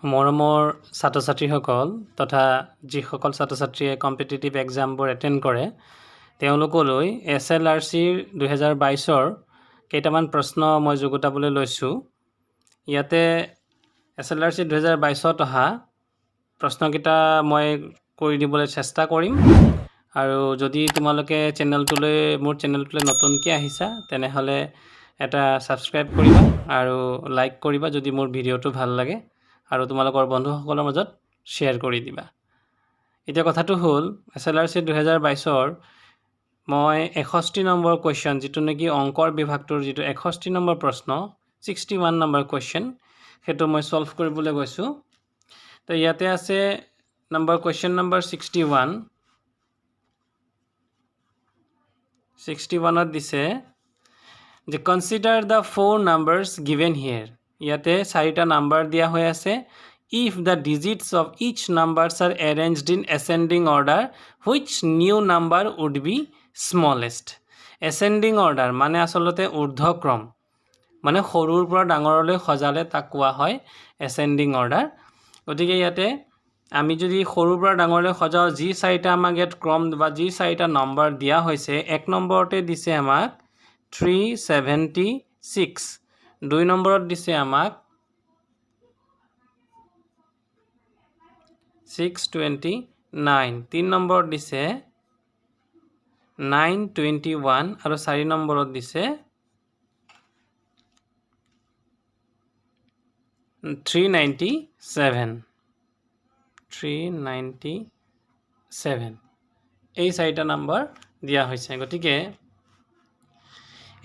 মৰমৰ ছাত্ৰ ছাত্ৰীসকল তথা যিসকল ছাত্ৰ ছাত্ৰীয়ে কম্পিটিটিভ এক্সামবোৰ এটেণ্ড কৰে তেওঁলোকলৈ SLRCৰ 2022ৰ কেইটামান প্ৰশ্ন মই যুগুতাবলৈ লৈছোঁ। ইয়াতে SLRC 2022ত অহা প্ৰশ্নকেইটা মই কৰি দিবলৈ চেষ্টা কৰিম। আৰু যদি তোমালোকে মোৰ চেনেলটোলৈ নতুনকৈ আহিছা তেনেহ'লে এটা ছাবস্ক্ৰাইব কৰিবা আৰু লাইক কৰিবা যদি মোৰ ভিডিঅ'টো ভাল লাগে, আৰু তোমালোকৰ বন্ধুসকলৰ মাজত শ্বেয়াৰ কৰি দিবা। এতিয়া কথাটো হ'ল SLRC 2022ৰ মই 61 নম্বৰ কুৱেশ্যন, যিটো নেকি অংকৰ বিভাগটোৰ যিটো 61 নম্বৰ প্ৰশ্ন 61 নম্বৰ কুৱেশ্যন, সেইটো মই ছল্ভ কৰিবলৈ গৈছোঁ। তো ইয়াতে আছে কুৱেশ্যন নম্বৰ 61ত দিছে যে consider the 4 numbers given here. ইয়াতে 4টা নাম্বাৰ দিয়া হৈ আছে। If the digits of each numbers are arranged in ascending order which new number would be smallest. Ascending order মানে আচলতে ঊৰ্ধ্বক্ৰম, মানে সৰুৰ পৰা ডাঙৰলৈ সজালে তাক কোৱা হয় এচেণ্ডিং অৰ্ডাৰ। গতিকে ইয়াতে আমি যদি সৰুৰ পৰা ডাঙৰলৈ সজাওঁ, যি 4টা আমাক ইয়াত ক্ৰম বা যি 4টা নম্বৰ দিয়া হৈছে, 1 নম্বৰতে দিছে আমাক 376, 2 নম্বৰত দিছে আমাক 629, 3 নম্বৰত দিছে 921 আৰু 4 নম্বৰত দিছে 397। এই 4টা নম্বৰ দিয়া হৈছে। গতিকে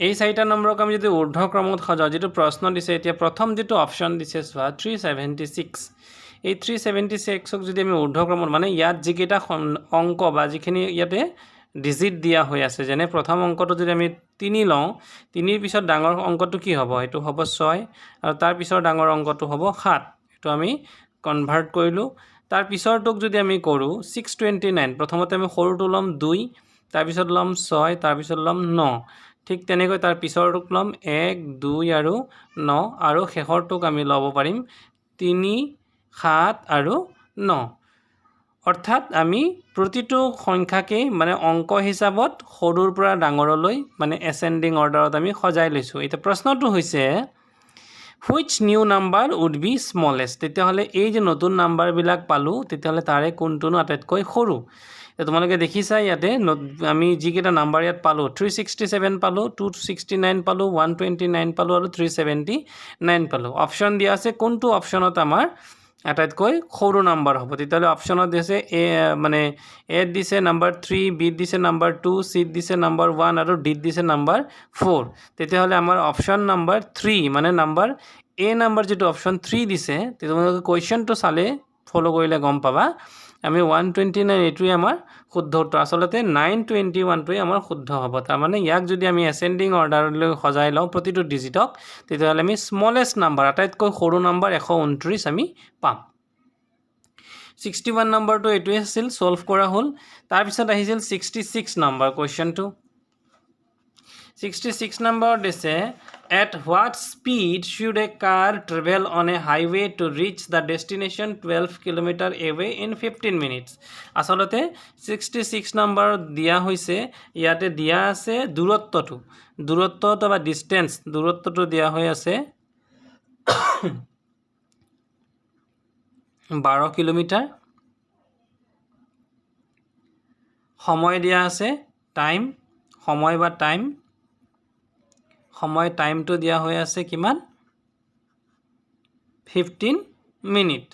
এই 4টা নম্বৰক আমি যদি ঊৰ্ধ্বক্ৰমত সজাওঁ, যিটো প্ৰশ্ন দিছে এতিয়া প্ৰথম যিটো অপশ্যন দিছে চোৱা 376, এই 376ক যদি আমি ঊৰ্ধ্বক্ৰমত, মানে ইয়াত যিকেইটা অংক বা যিখিনি ইয়াতে ডিজিট দিয়া হৈ আছে, যেনে প্ৰথম অংকটো যদি আমি 3 লওঁ, 3ৰ পিছত ডাঙৰ অংকটো কি হ'ব? এইটো হ'ব 6, আৰু তাৰ পিছৰ ডাঙৰ অংকটো হ'ব 7। এইটো আমি কনভাৰ্ট কৰিলোঁ। তাৰ পিছৰটোক যদি আমি কৰোঁ 629, প্ৰথমতে আমি সৰুটো ল'ম 2, তাৰপিছত ল'ম 6, তাৰপিছত ল'ম 9, ঠিক তেনেকৈ তাৰ পিছৰটোক ল'ম 1, 2 আৰু 9, আৰু শেষৰটোক আমি ল'ব পাৰিম 3, 7 আৰু 9। অৰ্থাৎ আমি প্ৰতিটো সংখ্যাকেই মানে অংক হিচাপত সৰুৰ পৰা ডাঙৰলৈ মানে এচেণ্ডিং অৰ্ডাৰত আমি সজাই লৈছোঁ। এতিয়া প্ৰশ্নটো হৈছে which new number would be smallest. তেতিয়াহ'লে এই যে নতুন নাম্বাৰবিলাক পালোঁ, তেতিয়াহ'লে তাৰে কোনটোনো আটাইতকৈ সৰু? তোমালোকে দেখিছা ইয়াতে আমি যিকেইটা নাম্বাৰ ইয়াত পালোঁ, 367 পালোঁ, 269 পালোঁ, 129 পালোঁ আৰু 379 পালোঁ। অপশ্যন দিয়া আছে কোনটো অপশ্যনত আমাৰ আটাইতকৈ সৰু নাম্বাৰ হ'ব। তেতিয়াহ'লে অপশ্যনত দিছে এত দিছে নাম্বাৰ 3, বিত দিছে নাম্বাৰ 2, চিত দিছে নাম্বাৰ 1 আৰু ডিত দিছে নাম্বাৰ 4। তেতিয়াহ'লে আমাৰ অপশ্যন নাম্বাৰ 3, মানে নাম্বাৰ নাম্বাৰ যিটো অপশ্যন 3 দিছে, তোমালোকে কুৱেশ্যনটো চালে ফ'ল' কৰিলে গম পাবা। আমি 129 এইটোৱে আমাৰ শুদ্ধ উত্তৰ। আচলতে 921টোৱে আমাৰ শুদ্ধ হ'ব। তাৰমানে ইয়াক যদি আমি এচেণ্ডিং অৰ্ডাৰলৈ সজাই লওঁ প্ৰতিটো ডিজিটক, তেতিয়াহ'লে আমি স্মলেষ্ট নাম্বাৰ, আটাইতকৈ সৰু নাম্বাৰ 129 আমি পাম। 61 নম্বৰটো এইটোৱে আছিল, ছল্ভ কৰা হ'ল। তাৰপিছত আহিছিল 66 নম্বৰ কুৱেশ্যনটো। 66 নম্বৰত দিছে at what speed should a car travel on a highway to reach the destination 12 kilometre away in 15 minutes. আচলতে 66 নম্বৰত দিয়া হৈছে, ইয়াতে দিয়া আছে দূৰত্বটো বা ডিষ্টেঞ্চ, দূৰত্বটো দিয়া হৈ আছে 12 কিলোমিটাৰ। সময় দিয়া আছে টাইমটো দিয়া হৈ আছে কিমান? 15 মিনিট।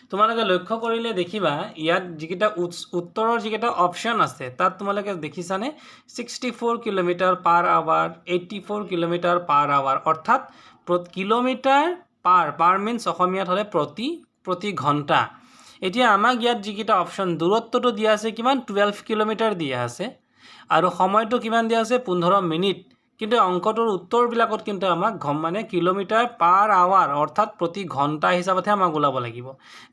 তোমালোকে লক্ষ্য কৰিলে দেখিবা ইয়াত যিকেইটা উত্তৰৰ যিকেইটা অপশ্যন আছে তাত তোমালোকে দেখিছানে 64 kilometre per hour, 84 kilometre per hour, অৰ্থাৎ কিলোমিটাৰ পাৰ মিনছ অসমীয়াত হ'লে প্ৰতি ঘণ্টা। এতিয়া আমাক ইয়াত যিকেইটা অপশ্যন, দূৰত্বটো দিয়া আছে কিমান? 12 কিলোমিটাৰ দিয়া আছে, আৰু সময়টো কিমান দিয়া আছে? 15 মিনিট। কিন্তু অংকটোৰ উত্তৰবিলাকত কিন্তু আমাক মানে কিলোমিটাৰ পাৰ আৱাৰ, অৰ্থাৎ প্ৰতি ঘণ্টা হিচাপতহে আমাক ওলাব লাগিব।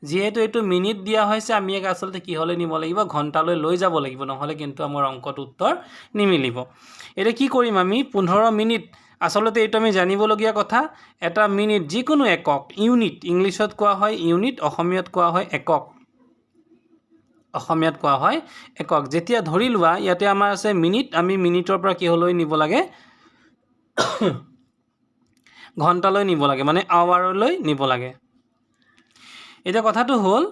যিহেতু এইটো মিনিট দিয়া হৈছে, আমি ইয়াক আচলতে কিহলৈ নিব লাগিব? ঘণ্টালৈ লৈ যাব লাগিব, নহ'লে কিন্তু আমাৰ অংকটো উত্তৰ নিমিলিব। এতিয়া কি কৰিম আমি? 15 মিনিট আসলতে এইটো আমি জানিবলগীয়া কথা এটা মিনিট যিকোনো একক ইউনিট ইংলিছত কোৱা হয় ইউনিট অসমীয়াত কোৱা হয় একক অসমীয়াত কোৱা হয় একক যেতিয়া ধৰি লোৱা ইয়াতে আমাৰ আছে মিনিট আমি মিনিটৰ পৰা কি হলৈ নিব লাগে ঘণ্টালৈ নিব লাগে মানে আৱাৰলৈ নিব লাগে এতিয়া কথাটো হ'ল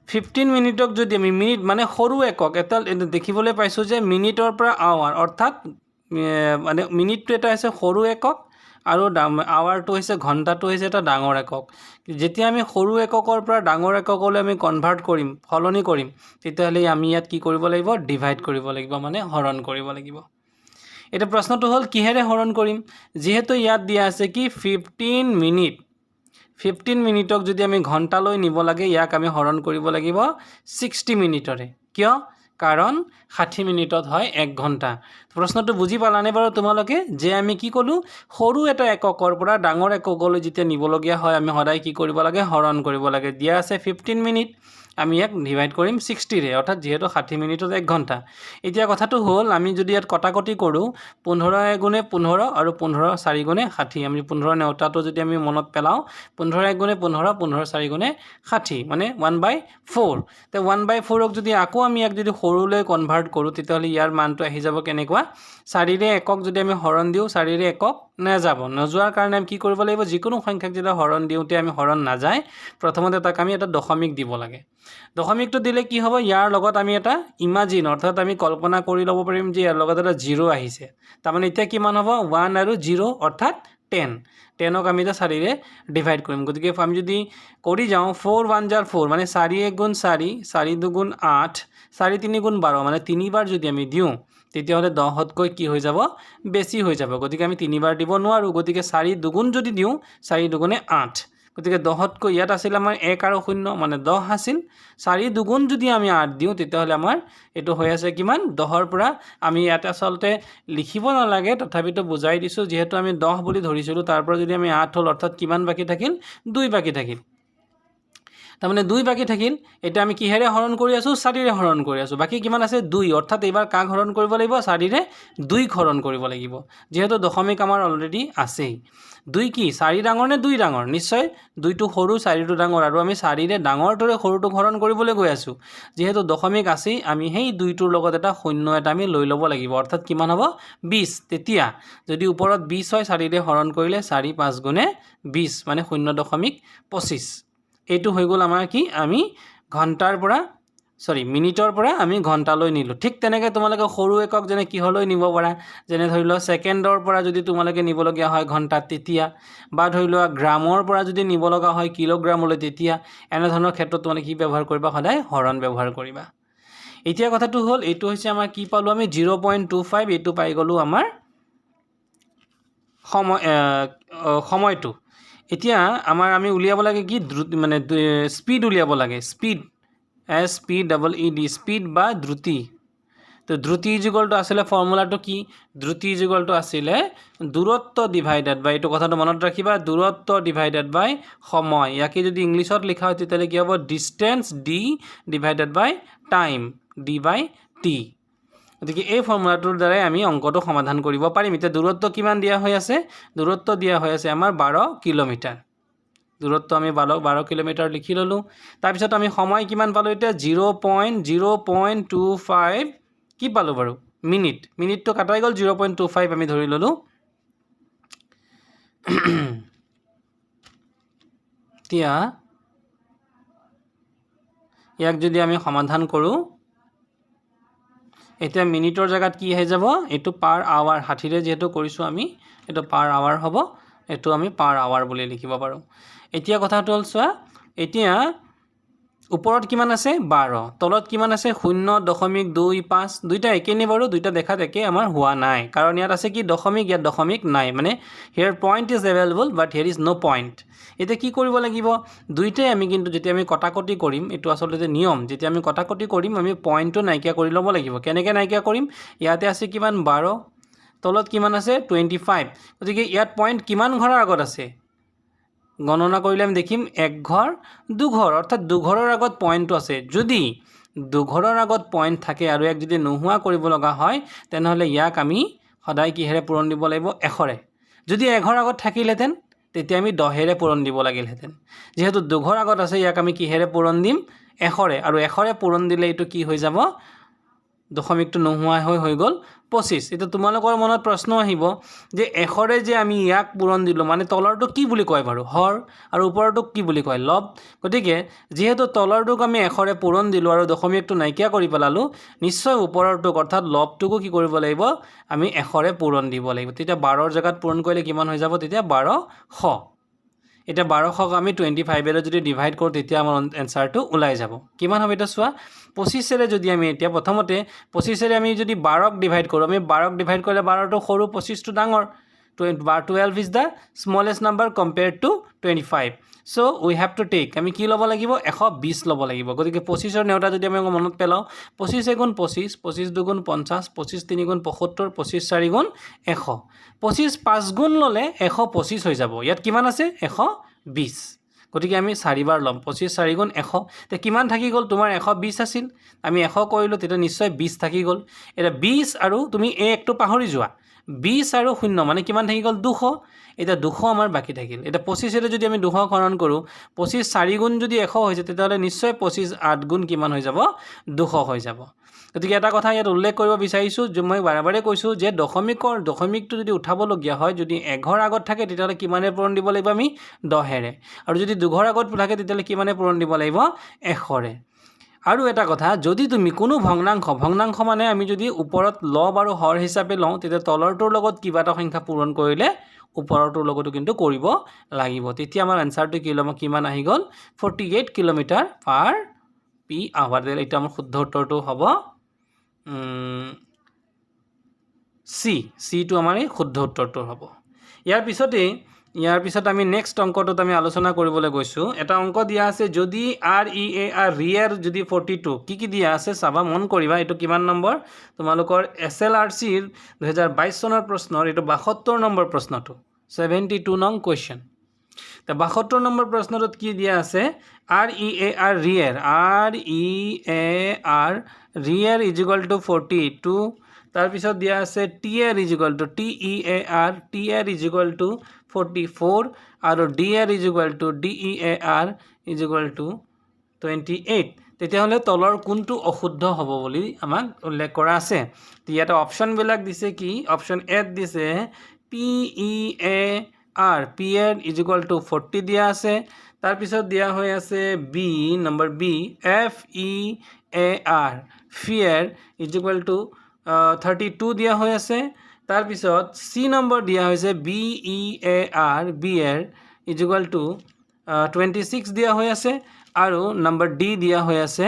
15 মিনিটক যদি আমি মিনিট মানে সৰু একক এটা দেখিবলৈ পাইছো যে মিনিটৰ পৰা আৱাৰ অৰ্থাৎ মানে মিনিটটো এটা আছে সৰু একক আৰু আৱাৰটো হৈছে ঘণ্টাটো হৈছে এটা ডাঙৰ একক যেতিয়া আমি সৰু এককৰ পৰা ডাঙৰ এককলৈ আমি কনভাৰ্ট কৰিম ফলনি কৰিম তেতিয়াহ'লে আমি ইয়াত কি কৰিব লাগিব ডিভাইড কৰিব লাগিব মানে হৰণ কৰিব লাগিব এটা প্ৰশ্নটো হ'ল কিহেৰে হৰণ কৰিম যেহেতু ইয়াত দিয়া আছে কি 15 মিনিট 15 মিনিটক যদি আমি ঘণ্টালৈ নিব লাগে ইয়াক আমি হৰণ কৰিব লাগিব 60 মিনিটৰে কিয় কাৰণ 60 মিনিটত হয় 1 ঘণ্টা প্ৰশ্নটো বুজি পালানে বাৰু তোমালোকে যে আমি কি কলো সৰু এটা এককৰ পৰা ডাঙৰ এককলৈ যেতিয়া নিবলগীয়া হয় আমি সদায় কি কৰিব লাগে হৰণ কৰিব লাগে দিয়া আছে 15 মিনিট আমি ইয়াক ডিভাইড কৰিম 60 ৰে অৰ্থাৎ যেহেতু 60 মিনিটত 1 ঘণ্টা এতিয়া কথাটো হ'ল আমি যদি ইয়াত কটাকটি কৰোঁ 15 গুণে 15 আৰু 15 4 গুণে 60 আমি 15 নেওতাটো যদি আমি মনত পেলাওঁ 15 গুণে 15 15 4 গুণে 60 মানে 1/4 তে 1/4ক যদি আকৌ আমি ইয়াক যদি সৰুলৈ কনভাৰ্ট কৰোঁ তেতিয়াহ'লে ইয়াৰ মানটো আহি যাব কেনেকুৱা 4 ৰে একক যদি আমি হৰণ দিওঁ 4 ৰে একক নাযাব নযোৱাৰ কাৰণে আমি কি কৰিব লাগিব যিকোনো সংখ্যাক যেতিয়া হৰণ দিওঁতে আমি হৰণ নাযায় প্ৰথমতে তাক আমি এটা দশমিক দিব লাগে দশমিকটো দিলে কি হ'ব ইয়াৰ লগত আমি এটা ইমাজিন অৰ্থাৎ আমি কল্পনা কৰি ল'ব পাৰিম যে ইয়াৰ লগত এটা 0 আহিছে তাৰমানে এতিয়া কিমান হ'ব 1 আৰু 0 অৰ্থাৎ 10 10ক আমি এটা 4 ৰে ডিভাইড কৰিম গতিকে আমি যদি কৰি যাওঁ 4 1 jar 4 মানে 4 1 গুণ 4 4 2 গুণ 8 4 3 গুণ 12 মানে 3 বাৰ যদি আমি দিওঁ তেতিয়াহ'লে 10তকৈ কি হৈ যাব বেছি হৈ যাব গতিকে আমি 3 বাৰ দিব নোৱাৰো গতিকে 4 দুগুণ যদি দিওঁ 4 দুগুণে 8 গতিকে 10তকৈ ইয়াত আছিল আমাৰ 1 আৰু 0 মানে 10 আছিল 4 দুগুণ যদি আমি 8 দিওঁ তেতিয়াহ'লে আমাৰ এটো হৈ আছে কিমান 10ৰ পৰা আমি ইয়াত আসলতে লিখিব নালাগে তথাপিতো বুজাই দিছো যেহেতু আমি 10 বুলি ধৰিছিলো তাৰ পৰা যদি আমি 8 হ'ল অৰ্থাৎ কিমান বাকি থাকিল 2 বাকি থাকিল তাৰমানে 2 বাকি থাকিল এটা আমি কিহেৰে হৰণ কৰি আছো 4 ৰে হৰণ কৰি আছো বাকি কিমান আছে 2 অৰ্থাৎ এবাৰ কাক হৰণ কৰিব লাগিব 4 ৰে 2 হৰণ কৰিব লাগিব যেহেতু দশমিক আমাৰ অলৰেডি আছেই 2 কি 4 ডাঙৰ নে 2 ডাঙৰ নিশ্চয় 2টো সৰু 4টো ডাঙৰ আৰু আমি 4 ৰে ডাঙৰটোৰে সৰুটো হৰণ কৰিবলৈ গৈ আছো যেহেতু দশমিক আছেই আমি সেই 2টোৰ লগত এটা শূন্য এটা আমি লৈ ল'ব লাগিব অৰ্থাৎ কিমান হ'ব 20 তেতিয়া যদি ওপৰত 20 হয় 4 ৰে হৰণ কৰিলে 4 5 গুণে 20 মানে 0.25 এইটো হৈ গ'ল আমাৰ কি আমি ঘণ্টাৰ পৰা মিনিটৰ পৰা আমি ঘণ্টালৈ নিলো ঠিক তেনেকৈ তোমালোকে সৰু একক যেনে কিহলৈ নিব পাৰা যেনে ধৰি লোৱা সেকেন্ডৰ পৰা যদি তোমালোকে নিব লগা হয় ঘণ্টা তেতিয়া বা ধৰি লোৱা গ্ৰামৰ পৰা যদি নিব লগা হয় কিলোগ্ৰামলৈ তেতিয়া এনে ধৰণৰ ক্ষেত্ৰত তোমালোকে কি ব্যৱহাৰ কৰিবা সদায় হৰণ ব্যৱহাৰ কৰিবা এতিয়া কথাটো হ'ল এইটো হৈছে আমাৰ কি পালো আমি 0.25 এইটো পাই গলো আমাৰ সময়টো এতিয়া আমাৰ আমি উলিয়াব লাগে কি মানে স্পিড উলিয়াব লাগে স্পিড SPEED স্পিড বা দ্ৰুতি তো দ্ৰুতি ইকুয়ালটো আসলে ফৰ্মুলাটো কি দ্ৰুতি ইকুয়ালটো আসলে দূৰত্ব ডিভাইডেড বাই এইটো কথাটো মনত ৰাখিবা দূৰত্ব ডিভাইডেড বাই সময় ইয়াকে যদি ইংলিছত লিখা হয় তেতিয়াহ'লে কি হ'ব ডিসটেন্স d ডিভাইডেড বাই টাইম d/t গতিকে এই ফৰ্মুলাটোৰ দ্বাৰাই আমি অংকটো সমাধান কৰিব পাৰিম এতিয়া দূৰত্ব কিমান দিয়া হৈ আছে দূৰত্ব দিয়া হৈ আছে আমাৰ 12 কিলোমিটাৰ দূৰত্ব আমি 12 কিলোমিটাৰ লিখি ললো তাৰ পিছত আমি সময় কিমান পালো এটা 0.0.25 কি পালো বাৰু মিনিটটো কাটাই গল 0.25 আমি ধৰি ললো তিয়া ইয়াক যদি আমি সমাধান কৰো এটা মিনিটৰ জায়গাত কি হৈ যাব এটো পাৰ আৱাৰ 60 ৰে যেহেতু কৰিছো আমি এটো পাৰ আৱাৰ হ'ব এটো আমি পাৰ আৱাৰ বুলি লিখিব পাৰো এতিয়া কথাটো হ'ল চোৱা এতিয়া ওপৰত কিমান আছে 12 তলত কিমান আছে 0.25 দুইটা একে নে বাৰু দুইটা দেখাত একে আমাৰ হোৱা নাই কাৰণ ইয়াত আছে কি দশমিক ইয়াত দশমিক নাই মানে here point is available but here is no point এটা কি কৰিব লাগিব দুইটাই আমি কিন্তু যেতিয়া আমি কটাকটি কৰিম এটো আসলে নিয়ম যেতিয়া আমি কটাকটি কৰিম আমি পইণ্টটো নাইকিয়া কৰি ল'ব লাগিব কেনেকৈ নাইকিয়া কৰিম ইয়াতে আছে কিমান 12 তলত কিমান আছে 25 গতিকে ইয়াত পইণ্ট কিমান ঘৰৰ আগত আছে গণনা কৰিলে আমি দেখিম এক ঘৰ দুঘৰ অৰ্থাৎ দুঘৰৰ আগত পইণ্টটো আছে যদি দুঘৰৰ আগত পইণ্ট থাকে আৰু এক যদি নোহোৱা কৰিব লগা হয় তেনেহলে ইয়াক আমি সদায় কিহেৰে পূৰণ দিব লাগিব 100ৰে যদি 1ঘৰ আগত থাকিলহেঁতেন তেতিয়া আমি 10ৰে পূৰণ দিব লাগিলহেঁতেন যেহেতু 2ঘৰ আগত আছে ইয়াক আমি কিহেৰে পূৰণ দিম 100ৰে আৰু 100ৰে পূৰণ দিলে এইটো কি হৈ যাব দশমিকটো নোহোৱা হৈ গ'ল 25 এটা তোমালোকৰ মনত প্ৰশ্ন আহিব যে 100ৰে যে আমি ইয়াক পূৰণ দিলো মানে তলৰটো কি বুলি কয় বাৰু হৰ আৰু ওপৰটো কি বুলি কয় লব গতিকে যেহেতু তলৰটোক আমি 100ৰে পূৰণ দিলো আৰু দশমিকটো নাইকিয়া কৰি পেলালো নিশ্চয় ওপৰৰটোক অৰ্থাৎ লবটোকো কি কৰিব লাগিব আমি 100ৰে পূৰণ দিব লাগিব তেতিয়া 12ৰ জাগাত পূৰণ কৰিলে কিমান হৈ যাব তেতিয়া 1200 এটা 1200ক আমি 25 যদি ডিভাইড কৰোঁ তেতিয়া আমাৰ এনসাৰটো ওলাই যাব কিমান হবে এটা চোৱা 25ৰে যদি আমি এতিয়া প্ৰথমতে 25ৰে আমি যদি 12ক ডিভাইড কৰোঁ আমি 12ক ডিভাইড কৰিলে 12টো সৰু 25টো ডাঙৰ 12 is the smallest number compared to 25 so we have to take আমি কি ল'ব লাগিব 120 ল'ব লাগিব গতিকে 25ৰ নেউটা যদি আমি মনত পেলাও 25 গুণ 25 25 দুগুণ 50 25 3 গুণ 75 25 4 গুণ 100 25 5 গুণ ল'লে 125 হৈ যাব ইয়াত কিমান আছে 120 গতিকে আমি 4 বাৰ ল'ম 25 4 গুণ 100 তে কিমান থাকি গ'ল তোমাৰ 120 আছিল আমি 100 কৰিলো তেতিয়া নিশ্চয় 20 থাকি গ'ল এটা 20 আৰু তুমি এই একটো পাহৰি যোৱা 20 আৰু 0 মানে কিমান থাকি গ'ল 200 এটা 200 আমাৰ বাকি থাকিল এটা 25ৰে যদি আমি 200 হৰণ কৰো 25 4 গুণ যদি 100 হৈ যায় তেতিয়াহলে নিশ্চয় 25 8 গুণ কিমান হৈ যাব 200 হৈ যাব গতিকে এটা কথা ইয়াত উল্লেখ কৰিব বিচাৰিছো যে মই বাৰে কৈছো যে দশমিকটো যদি উঠাব লগিয়া হয় যদি 1ঘৰ আগত থাকে তেতিয়াহলে কিমানে পূৰণ দিব লাগিব আমি 10ৰে আৰু যদি 2ঘৰ আগত থাকে তেতিয়াহলে কিমানে পূৰণ দিব লাগিব 100ৰে আৰু এটা কথা যদি তুমি কোনো ভগ্নাংশ মানে আমি যদি ওপৰত লব আৰু হৰ হিচাপে লওঁ তেতিয়া তলৰটোৰ লগত কিবা এটা সংখ্যা পূৰণ কৰিলে ওপৰটোৰ লগতো কিন্তু কৰিব লাগিব তেতিয়া আমাৰ আনসাৰটো কিমান আহি গ'ল 48 কিলোমিটাৰ পাৰ পি আৱাৰ এটা আমাৰ শুদ্ধ উত্তৰটো হ'ব সি টো আমাৰ এই শুদ্ধ উত্তৰটো হ'ব ইয়াৰ পিছত আমি নেক্সট অংকটোত আমি আলোচনা কৰিবলৈ গৈছো এটা অংক দিয়া আছে যদি REAR ৰিয়েৰ যদি 42 কি দিয়া আছে চাবা মন কৰিবা এটো কিমান নম্বৰ তোমালোকৰ SLRC 2022 চনৰ প্ৰশ্নৰ এটো 72 নম্বৰ প্ৰশ্নটো 72 নং কোৱেশ্চন তে 72 নম্বৰ প্ৰশ্নটোত কি দিয়া আছে REAR rear is equal to 42 তাৰ পিছত দিয়া আছে TR is equal to TEAR is equal to 44 আৰু DR is equal to DEAR is equal to 28 তেতিয়াহলে তলৰ কোনটো অশুদ্ধ হ'ব বুলি আমাক উল্লেখ কৰা আছে ইয়াতে অপচন বিলাক দিছে কি অপচন এ দিছে PEAR is equal to 40 দিয়া আছে তাৰ পিছত দিয়া হৈ আছে number B FEAR fear is equal to 32 দিয়া হৈ আছে তাৰ পিছত C নম্বৰ দিয়া হৈছে BEAR is equal to 26 দিয়া হৈ আছে আৰু নম্বৰ D দিয়া হৈ আছে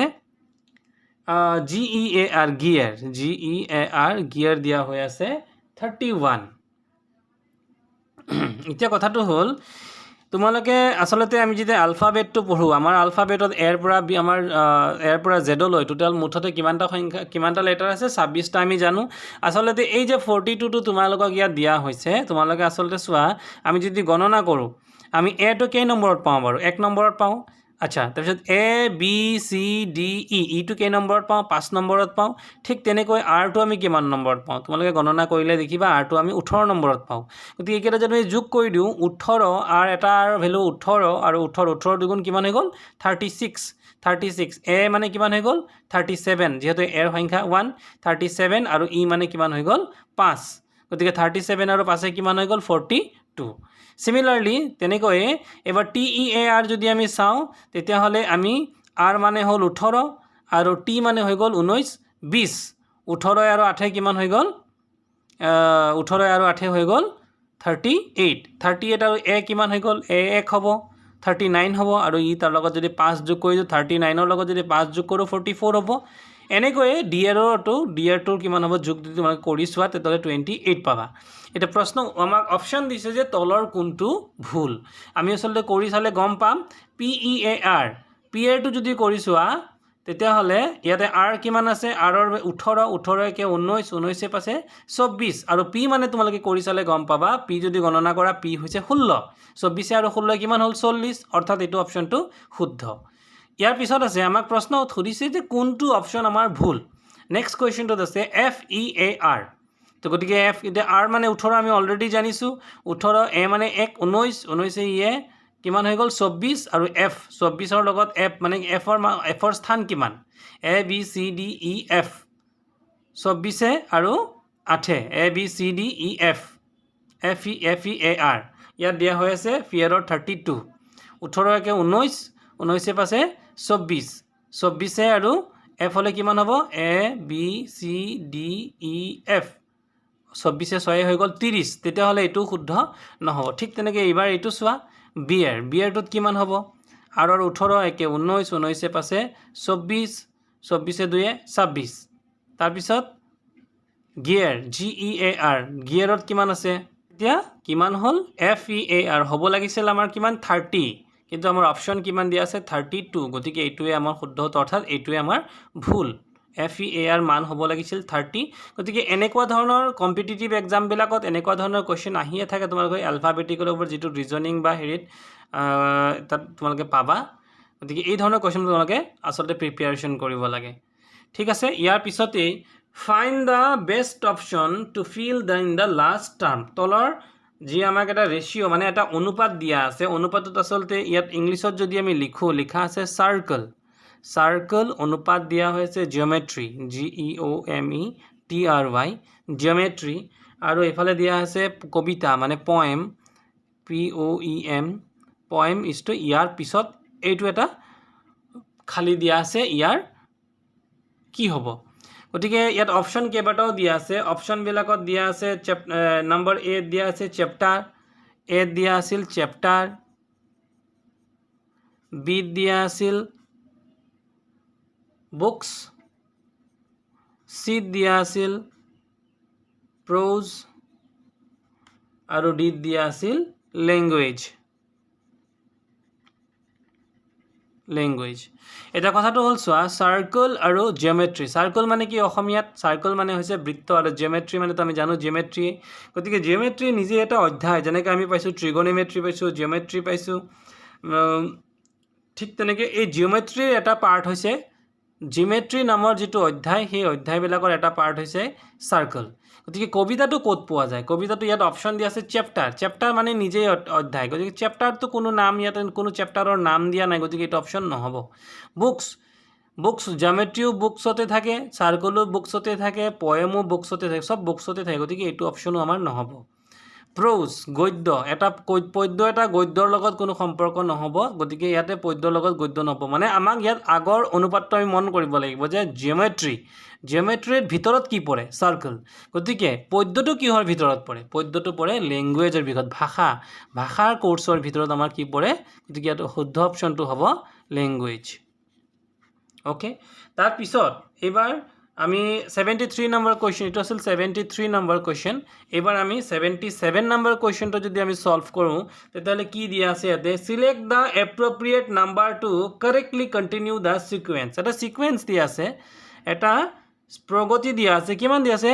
GEAR gear দিয়া হৈ আছে 31 এতিয়া কথাটো হ'ল তোমালোকে আসলতে আমি যদি আলফাবেটটো পঢ়ো আমাৰ আলফাবেটত এৰ পৰা জেড লৈ টোটাল মুঠতে কিমানটা লেটাৰ আছে 26টা আমি জানো আসলতে এই যে 42 টো তোমালোকক ইয়াত দিয়া হৈছে তোমালোকে আসলতে চোৱা আমি যদি গণনা কৰো আমি এ টো কেই নম্বৰত পাওঁ বাৰু 1 নম্বৰত পাওঁ আচ্ছা তাৰপিছত A B C D E টো কেই নম্বৰত পাওঁ 5 নম্বৰত পাওঁ ঠিক তেনেকৈ R টো আমি কিমান নম্বৰত পাওঁ তোমালোকে গণনা কৰিলে দেখিবা R টো আমি 18 নম্বৰত পাওঁ গতিকে একেটা যদি আমি যোগ কৰি দিও 18 R এটা ভ্যালু 18 আৰু 18 দুগুণ কিমান হৈ গ'ল 36 A মানে কিমান হৈ গ'ল 37 যেহেতু এৰ সংখ্যা 1 37 আৰু E মানে কিমান হৈ গ'ল 5 গতিকে 37 আৰু 5 কিমান হৈ গ'ল 42 Similarly তেনেকৈ এবাৰ TEAR যদি আমি চাও তেতিয়া হলে আমি R মানে হল 18 আৰু T মানে হৈ গ'ল 19 20 18 আৰু 8 কিমান হৈ গ'ল 18 আৰু 8 হৈ গ'ল 38 আৰু A কিমান হৈ গ'ল A 1 হ'ব 39 হ'ব আৰু ই তাৰ লগত যদি 5 যোগ কৰি 39 ৰ লগত যদি 5 যোগ কৰো 44 হ'ব এনেকৈ DR টোৰ কিমান হ'ব যোগ যদি তোমাক কৰি চোৱা তেতিয়ালে 28 পাবা এটা প্ৰশ্ন আমাক অপচন দিছে যে তলৰ কোনটো ভুল আমি আসলে কৰি চালে গম পাম PEAR টো যদি কৰি চোৱা তেতিয়া হলে ইয়াতে R কিমান আছে R ৰ 18 কে 19 এ পাছে 24 আৰু P মানে তোমালোকে কৰি চালে গম পাবা P যদি গণনা কৰা P হৈছে 16 24 আৰু 16 কিমান হল 40 অৰ্থাৎ এটো অপচনটো শুদ্ধ ইয়াৰ পিছত আছে আমাক প্ৰশ্ন উঠিছে যে কোনটো অপচন আমাৰ ভুল নেক্সট কোৱেশ্চনটো আছে FEAR তো গতিকে এফ এতিয়া আৰ মানে 18 আমি অলৰেডি জানিছোঁ 18 এ মানে 1 19 19 ইয়ে কিমান হৈ গ'ল 24 আৰু এফ 24ৰ লগত এফ মানে এফৰ স্থান কিমান A B C D E F 24 আৰু 8 A B C D E F F E A R ইয়াত দিয়া হৈ আছে ফিয়াৰৰ 32 18 একে 19 19 পাছে 24 24 আৰু এফ হলে কিমান হ'ব A B C D E F 24 6 হৈ গ'ল 30 তেতিয়াহ'লে এইটো শুদ্ধ নহ'ব ঠিক তেনেকৈ এইবাৰ এইটো চোৱা বিয়াৰটোত কিমান হ'ব আৰু 18 একে 19 19 পাছে 24 24 2 26 তাৰপিছত গিয়াৰ GEAR গিয়াৰত কিমান আছে এতিয়া কিমান হ'ল FEAR হ'ব লাগিছিল আমাৰ কিমান 30 কিন্তু আমাৰ অপশ্যন কিমান দিয়া আছে 32 গতিকে এইটোৱে আমাৰ শুদ্ধ অৰ্থাৎ এইটোৱে আমাৰ ভুল FEAR মান হ'ব লাগিছিল 30 গতিকে এনেকুৱা ধৰণৰ কম্পিটিটিভ এক্সামবিলাকত এনেকুৱা ধৰণৰ কোৱেশ্চন আহিয়ে থাকে তোমালোকে এলফাবেটিকেলৰ ওপৰত যিটো ৰিজনিং বা হেৰিত তাত তোমালোকে পাবা গতিকে এই ধৰণৰ কোৱেশ্চন তোমালোকে আচলতে প্ৰিপেয়াৰেশ্যন কৰিব লাগে ঠিক আছে ইয়াৰ পিছতেই find the best option to fill in the last term তলৰ যি আমাক এটা ৰেচিঅ' মানে এটা অনুপাত দিয়া আছে অনুপাতত আচলতে ইয়াত ইংলিছত যদি আমি লিখা আছে চাৰ্কল অনুপাত দিয়া হৈছে জিঅ'মেট্ৰি GEOMETRY জিঅ'মেট্ৰি আৰু এইফালে দিয়া আছে কবিতা মানে পয়েম POEM পয়েম ইজটো ইয়াৰ পিছত এইটো এটা খালি দিয়া আছে ইয়াৰ কি হ'ব গতিকে ইয়াত অপশ্যন কেইবাটাও দিয়া আছে অপশ্যনবিলাকত দিয়া আছে নম্বৰ এ দিয়া আছে চেপ্টাৰ এ দিয়া আছিল চেপ্টাৰ বি দিয়া আছিল বুকস সি দিয়া আছিল প্ৰ'জ আৰু ডি দিয়া আছিল লেংগুৱেজ এটা কথাটো হ'ল চোৱা চাৰ্কল আৰু জিঅ'মেট্ৰি চাৰ্কল মানে কি অসমীয়াত চাৰ্কল মানে হৈছে বৃত্ত আৰু জিঅ'মেট্ৰি মানে তো আমি জানো জিঅ'মেট্ৰি গতিকে জিঅ'মেট্ৰি নিজে এটা অধ্যায় যেনেকৈ আমি পাইছোঁ ট্ৰিগোনোমেট্ৰি পাইছোঁ জিঅ'মেট্ৰি পাইছোঁ ঠিক তেনেকৈ এই জিঅ'মেট্ৰিৰ এটা পাৰ্ট হৈছে জিঅ'মেট্ৰি নামৰ যিটো অধ্যায় সেই অধ্যায়বিলাকৰ এটা পাৰ্ট হৈছে চাৰ্কল গতিকে কবিতাটো ক'ত পোৱা যায় কবিতাটো ইয়াত অপশ্যন দিয়া আছে চেপ্টাৰ মানে নিজেই অধ্যায় গতিকে চেপ্টাৰটো কোনো নাম ইয়াতে কোনো চেপ্টাৰৰ নাম দিয়া নাই গতিকে এইটো অপশ্যন নহ'ব বুকস জিঅ'মেট্ৰিও বুকছতে থাকে চাৰ্কলো বুকছতে থাকে পয়েমো বুকছতে থাকে চব বুকছতে থাকে গতিকে এইটো অপশ্যনো আমাৰ নহ'ব প্ৰ'জ গদ্য এটা পদ্য এটা গদ্যৰ লগত কোনো সম্পৰ্ক নহ'ব গতিকে ইয়াতে পদ্যৰ লগত গদ্য নহ'ব মানে আমাক ইয়াত আগৰ অনুপাতটো আমি মন কৰিব লাগিব যে জিঅ'মেট্ৰিৰ ভিতৰত কি পৰে চাৰ্কল গতিকে পদ্যটো কিহৰ ভিতৰত পৰে পদ্যটো পৰে লেংগুৱেজৰ ভিতৰত ভাষাৰ কোৰ্চৰ ভিতৰত আমাৰ কি পৰে গতিকে ইয়াত শুদ্ধ অপশ্যনটো হ'ব লেংগুৱেজ অ'কে তাৰপিছত এইবাৰ আমি 73 নম্বৰ কুৱেশ্যন এইটো আছিল 73 নম্বৰ কুৱেশ্যন এইবাৰ আমি 77 নম্বৰ কুৱেশ্যনটো যদি আমি সলভ কৰোঁ তেতিয়াহ'লে কি দিয়া আছে ইয়াতে select the appropriate number to correctly continue the sequence এটা সিকুৱেঞ্চ দিয়া আছে এটা প্ৰগতি দিয়া আছে কিমান দিয়া আছে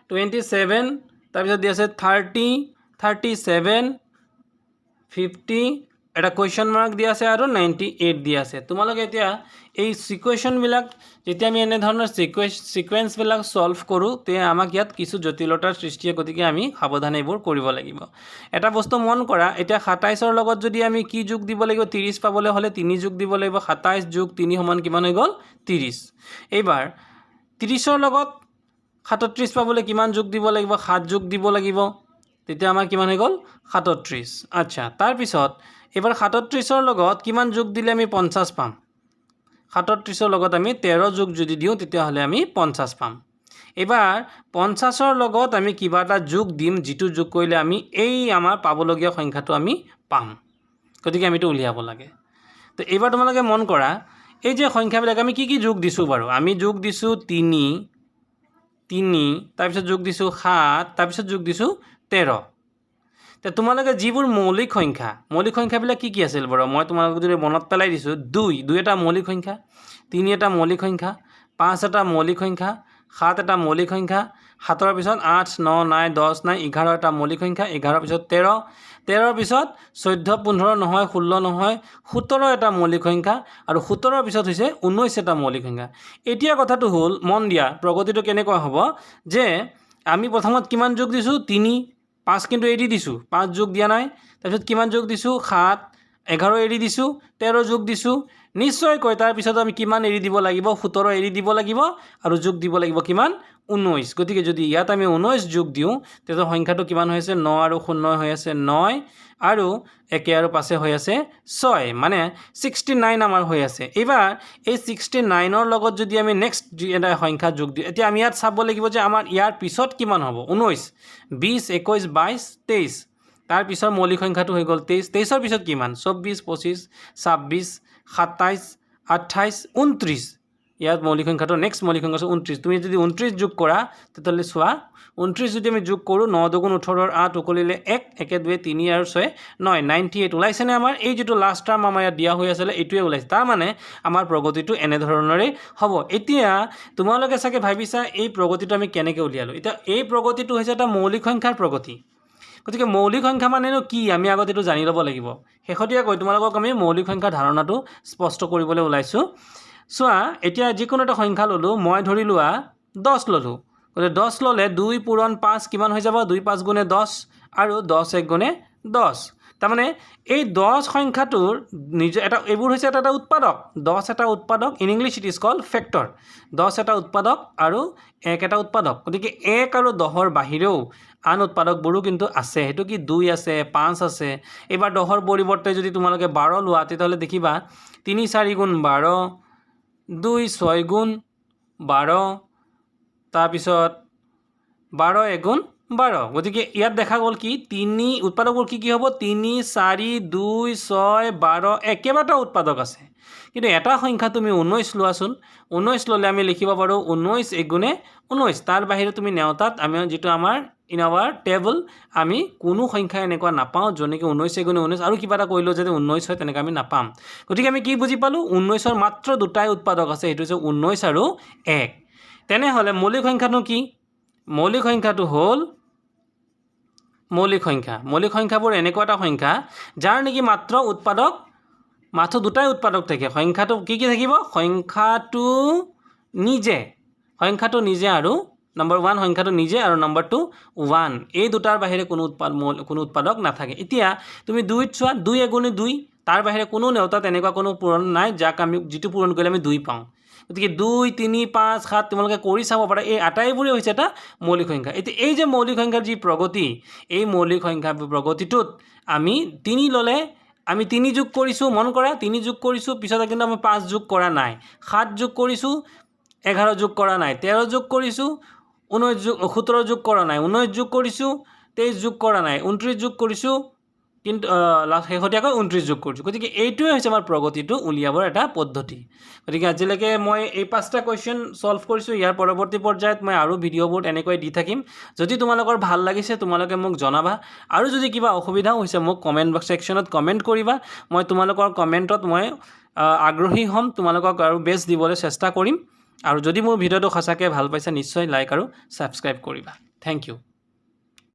27 তাৰপিছত দিয়া আছে 30 37 50 এটা কুৱেশ্যন মাৰ্ক দিয়া আছে আৰু 98 দিয়া আছে তোমালোকে এতিয়া এই সিকুৱেশ্যনবিলাক যেতিয়া আমি এনেধৰণৰ সিকুৱেঞ্চবিলাক সলভ কৰোঁ তে আমাক ইয়াত কিছু জটিলতাৰ সৃষ্টি হয় গতিকে আমি সাৱধানে এইবোৰ কৰিব লাগিব এটা বস্তু মন কৰা এতিয়া 27ৰ লগত যদি আমি কি যোগ দিব লাগিব 30 পাবলৈ হ'লে 3 যোগ দিব লাগিব 27 যোগ 3 সমান কিমান হৈ গ'ল 30 এইবাৰ 30ৰ লগত 37 পাবলৈ কিমান যোগ দিব লাগিব 7 যোগ দিব লাগিব তেতিয়া আমাৰ কিমান হৈ গ'ল 37 আচ্ছা তাৰপিছত এবাৰ 37ৰ লগত কিমান যোগ দিলে আমি 50 পাম 37ৰ লগত আমি 13 যোগ যদি দিওঁ তেতিয়াহ'লে আমি 50 পাম এবাৰ 50ৰ লগত আমি কিবা এটা যোগ দিম যিটো যোগ কৰিলে আমি এই আমাৰ পাবলগীয়া সংখ্যাটো আমি পাম গতিকে আমি এইটো উলিয়াব লাগে তো এইবাৰ তোমালোকে মন কৰা এই যে সংখ্যাবিলাক আমি কি যোগ দিছোঁ বাৰু আমি যোগ দিছোঁ 3 তাৰপিছত যোগ দিছোঁ 7 তাৰপিছত যোগ দিছোঁ 13 তে তোমালোকে যিবোৰ মৌলিক সংখ্যাবিলাক কি আছিল বাৰু মই তোমালোকক যদি মনত পেলাই দিছোঁ 2 এটা মৌলিক সংখ্যা 3 এটা মৌলিক সংখ্যা 5 এটা মৌলিক সংখ্যা 7 এটা মৌলিক সংখ্যা 7ৰ পিছত 8 9 নাই 10 নাই 11 এটা মৌলিক সংখ্যা 11ৰ পিছত 13 13ৰ পিছত 14 15 নহয় 16 নহয় 17 এটা মৌলিক সংখ্যা আৰু 17ৰ পিছত হৈছে 19 এটা মৌলিক সংখ্যা এতিয়া কথাটো হ'ল মন দিয়া প্ৰগতিটো কেনেকুৱা হ'ব যে আমি প্ৰথমত কিমান যোগ দিছো 3 5 কিন্তু এৰি দিছো 5 যোগ দিয়া নাই তাৰপিছত কিমান যোগ দিছো 7 11 এৰি দিছো 13 যোগ দিছো নিশ্চয়কৈ তাৰ পিছত আমি কিমান এৰি দিব লাগিব 17 এৰি দিব লাগিব আৰু যোগ দিব লাগিব কিমান 19 গতিকে যদি ইয়াত আমি 19 যোগ দিওঁ তেতিয়া সংখ্যাটো কিমান হৈ আছে 9 আৰু 0 হৈ আছে 9 আৰু 1 আৰু 5 হৈ আছে 6 মানে 69 আমাৰ হৈ আছে এবাৰ এই 69 ৰ লগত যদি আমি নেক্সট এটা সংখ্যা যোগ দিওঁ এতিয়া আমি ইয়াত চাব লাগিব যে আমাৰ ইয়াৰ পিছত কিমান হ'ব 19 20 21 22 23 তাৰ পিছৰ মৌলিক সংখ্যাটো হৈ গ'ল 23 23ৰ পিছত কিমান 24 25 26 27 28 29 ইয়াত মৌলিক সংখ্যাটো নেক্সট মৌলিক সংখ্যা 29 তুমি যদি 29 যোগ কৰা তেতিয়াহ'লে চোৱা 29 যদি আমি যোগ কৰোঁ 9 2 18 8 উকলিলে 1 1 2 3 আৰু 6 9 98 ওলাইছেনে আমাৰ এই যিটো লাষ্ট টাৰ্ম আমাৰ ইয়াত দিয়া হৈ আছিলে এইটোৱে ওলাইছে তাৰ মানে আমাৰ প্ৰগতিটো এনেধৰণৰে হ'ব এতিয়া তোমালোকে চাগে ভাবিছা এই প্ৰগতিটো আমি কেনেকৈ উলিয়ালো এতিয়া এই প্ৰগতিটো হৈছে এটা মৌলিক সংখ্যাৰ প্ৰগতি গতিকে মৌলিক সংখ্যা মানেনো কি আমি আগতে এইটো জানি ল'ব লাগিব শেহতীয়াকৈ তোমালোকক আমি মৌলিক সংখ্যাৰ ধাৰণাটো স্পষ্ট কৰিবলৈ ওলাইছোঁ চোৱা এতিয়া যিকোনো এটা সংখ্যা ল'লোঁ মই ধৰি লোৱা 10 ল'লোঁ গতিকে 10 ল'লে 2 পূৰণ 5 কিমান হৈ যাব 2 5 গুণে 10 আৰু 10 1 গুণে 10 তাৰমানে এই 10 সংখ্যাটোৰ নিজে এটা এইবোৰ হৈছে এটা উৎপাদক 10 এটা উৎপাদক in English it is called factor 10 এটা উৎপাদক আৰু 1 এটা উৎপাদক গতিকে 1 আৰু 10ৰ বাহিৰেও আন উৎপাদকবোৰো কিন্তু আছে সেইটো কি 2 আছে 5 আছে এবাৰ 10ৰ পৰিৱৰ্তে যদি তোমালোকে 12 লোৱা তেতিয়াহ'লে দেখিবা 3 4 গুণ 12 2 6 গুণ 12 তাৰপিছত 12 এগুণ 12 গতিকে ইয়াত দেখা গ'ল কি 3 উৎপাদকবোৰ কি হ'ব 3 4 2 6 12 একেবাটা উৎপাদক আছে কিন্তু এটা সংখ্যা তুমি 19 লোৱাচোন 19 ল'লে আমি লিখিব পাৰোঁ 19 এগুণে 19 তাৰ বাহিৰে তুমি নেওতাত আমি যিটো আমাৰ ইন আৱাৰ টেবল আমি কোনো সংখ্যা এনেকুৱা নাপাওঁ যেনেকৈ 19 এগুণে 19 আৰু কিবা এটা কৰিলেও যদি 19 হয় তেনেকৈ আমি নাপাম গতিকে আমি কি বুজি পালোঁ 19ৰ মাত্ৰ দুটাই উৎপাদক আছে সেইটো হৈছে 19 আৰু 1 তেনেহ'লে মৌলিক সংখ্যাটো কি মৌলিক সংখ্যাটো হ'ল মৌলিক সংখ্যাবোৰ এনেকুৱা এটা সংখ্যা যাৰ নেকি মাত্ৰ দুটাই উৎপাদক থাকে সংখ্যাটো কি থাকিব সংখ্যাটো নিজে আৰু নম্বৰ 1 সংখ্যাটো নিজে আৰু নম্বৰ 2 1 এই দুটাৰ বাহিৰে কোনো উৎপাদক নাথাকে এতিয়া তুমি 2ত চোৱা 2 এগুণে 2 তাৰ বাহিৰে কোনো নেওতা তেনেকুৱা কোনো পূৰণ নাই যাক আমি যিটো পূৰণ কৰিলে আমি 2 পাওঁ গতিকে 2 3 5 7 তোমালোকে কৰি চাব পাৰা এই আটাইবোৰে হৈছে এটা মৌলিক সংখ্যা এতিয়া এই যে মৌলিক সংখ্যাৰ যি প্ৰগতি এই মৌলিক সংখ্যা প্ৰগতিটোত আমি 3 ল'লে আমি 3 যোগ কৰিছোঁ মন কৰা 3 যোগ কৰিছোঁ পিছত কিন্তু আমি 5 যোগ কৰা নাই 7 যোগ কৰিছোঁ 11 যোগ কৰা নাই 13 যোগ কৰিছোঁ 17 যোগ কৰা নাই 19 যোগ কৰিছোঁ 23 যোগ কৰা নাই 29 যোগ কৰিছোঁ কিন্তু শেহতীয়াকৈ 29 যোগ কৰিছোঁ গতিকে এইটোৱে হৈছে আমাৰ প্ৰগতিটো উলিয়াবৰ এটা পদ্ধতি গতিকে আজিলৈকে মই এই 5টা কুৱেশ্যন সলভ কৰিছোঁ ইয়াৰ পৰৱৰ্তী পৰ্যায়ত মই আৰু ভিডিঅ'বোৰ এনেকৈ দি থাকিম যদি তোমালোকৰ ভাল লাগিছে তোমালোকে মোক জনাবা আৰু যদি কিবা অসুবিধাও হৈছে মোক কমেণ্ট ছেকশ্যনত কমেণ্ট কৰিবা মই তোমালোকৰ কমেণ্টত মই আগ্ৰহী হ'ম তোমালোকক আৰু বেষ্ট দিবলৈ চেষ্টা কৰিম আৰু যদি মোৰ ভিডিঅ'টো সঁচাকৈ ভাল পাইছা নিশ্চয় লাইক আৰু ছাবস্ক্ৰাইব কৰিবা থেংক ইউ